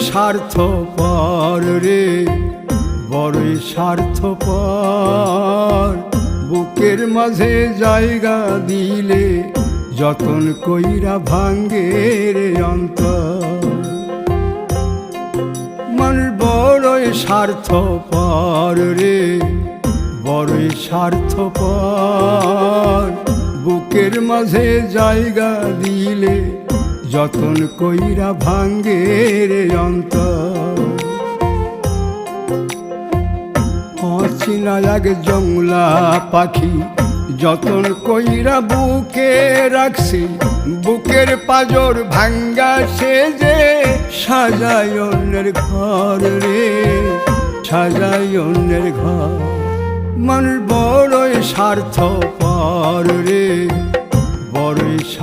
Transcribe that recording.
স্বার্থপর রে, বড়ই স্বার্থপর। বুকের মাঝে জায়গা দিলে যতন কইরা ভাঙ্গে রে অন্তর। মানুষ বড়ই স্বার্থপর রে, বড়ই স্বার্থপর। বুকের মাঝে জায়গা দিলে যতন কইরা ভাঙ্গে রে অন্তর। অচিনা এক জংলা পাখি যতন কইরা বুকে রাখছি, বুকের পাজর ভাঙ্গা সে যে সাজায় অন্যের ঘর রে, সাজায় অন্যের ঘর। মানুষ বড়ই স্বার্থপর রে, বড়ই স্বার্থ।